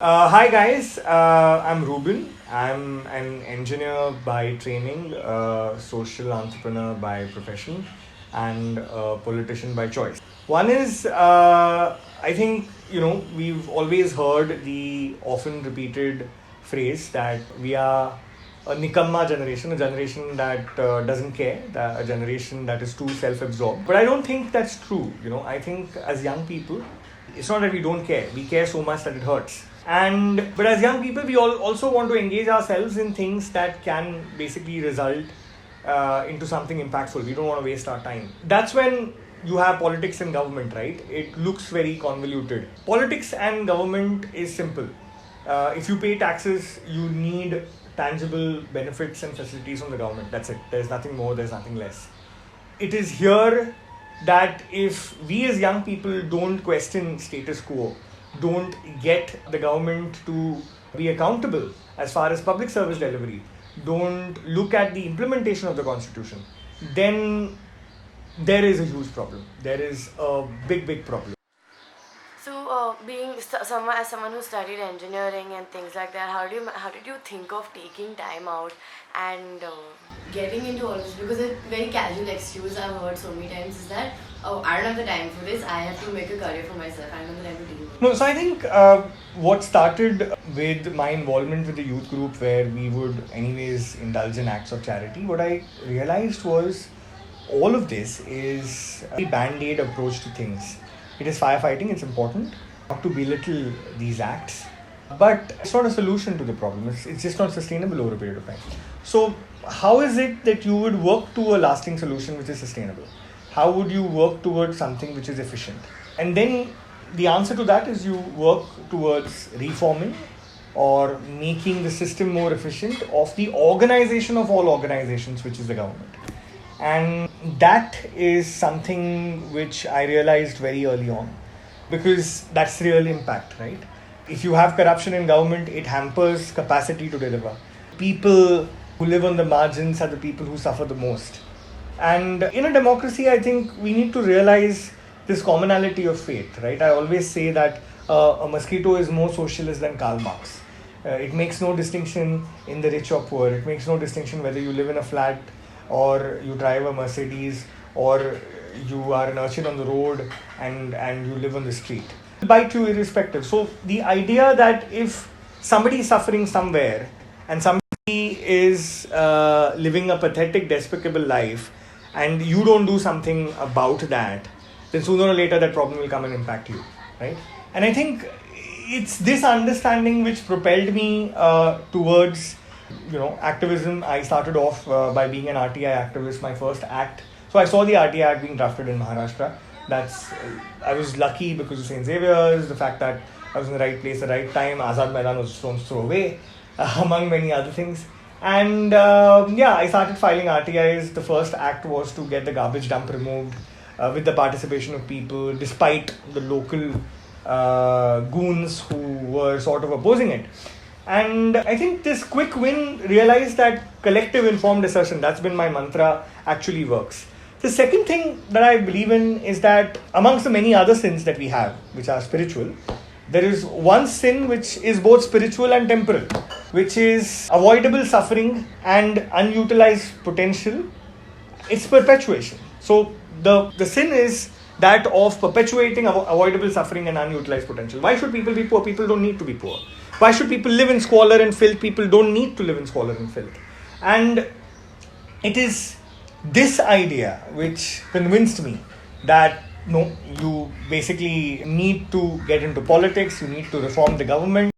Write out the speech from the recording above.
Hi guys, I'm Ruben. I'm an engineer by training, social entrepreneur by profession, and a politician by choice. One is, I think, we've always heard the often repeated phrase that we are a nikamma generation, a generation that doesn't care, a generation that is too self absorbed. But I don't think that's true. I think as young people, it's not that we don't care, we care so much that it hurts. But as young people, we all also want to engage ourselves in things that can basically result into something impactful. We don't want to waste our time. That's when you have politics and government, right? It looks very convoluted. Politics and government is simple. If you pay taxes, you need tangible benefits and facilities from the government. That's it. There's nothing more, there's nothing less. It is here that if we as young people don't question status quo, don't get the government to be accountable as far as public service delivery, don't look at the implementation of the constitution, then there is a huge problem. There is a big problem. So, being someone as someone who studied engineering and things like that, how did you think of taking time out and getting into all this? Because a very casual excuse I've heard so many times is that, oh, I don't have the time for this. I have to make a career for myself. I don't have the time to deal with it. No, so I think what started with my involvement with the youth group, where we would anyways indulge in acts of charity, what I realized was all of this is a band-aid approach to things. It is firefighting, it's important not to belittle these acts, but it's not a solution to the problem. It's just not sustainable over a period of time. So how is it that you would work to a lasting solution which is sustainable? How would you work towards something which is efficient? And then the answer to that is you work towards reforming or making the system more efficient of the organization of all organizations, which is the government. And that is something which I realized very early on, because that's real impact, right? If you have corruption in government, it hampers capacity to deliver. People who live on the margins are the people who suffer the most. And in a democracy, I think we need to realize this commonality of faith, right? I always say that a mosquito is more socialist than Karl Marx. It makes no distinction in the rich or poor. It makes no distinction whether you live in a flat or you drive a Mercedes or you are an urchin on the road and you live on the street. It'll bite you irrespective. So the idea that if somebody is suffering somewhere and somebody is living a pathetic, despicable life and you don't do something about that, then sooner or later that problem will come and impact you, right? And I think it's this understanding which propelled me towards activism. I started off by being an RTI activist. My first act, so I saw the RTI Act being drafted in Maharashtra. I was lucky because of St. Xavier's, the fact that I was in the right place at the right time. Azad Maidan was stone's throw away, among many other things. And I started filing RTIs. The first act was to get the garbage dump removed with the participation of people, despite the local goons who were sort of opposing it. And I think this quick win realized that collective informed assertion, that's been my mantra, actually works. The second thing that I believe in is that amongst the many other sins that we have, which are spiritual, there is one sin which is both spiritual and temporal, which is avoidable suffering and unutilized potential. It's perpetuation. So the sin is that of perpetuating avoidable suffering and unutilized potential. Why should people be poor? People don't need to be poor. Why should people live in squalor and filth? People don't need to live in squalor and filth. And it is this idea which convinced me that no, you basically need to get into politics, you need to reform the government.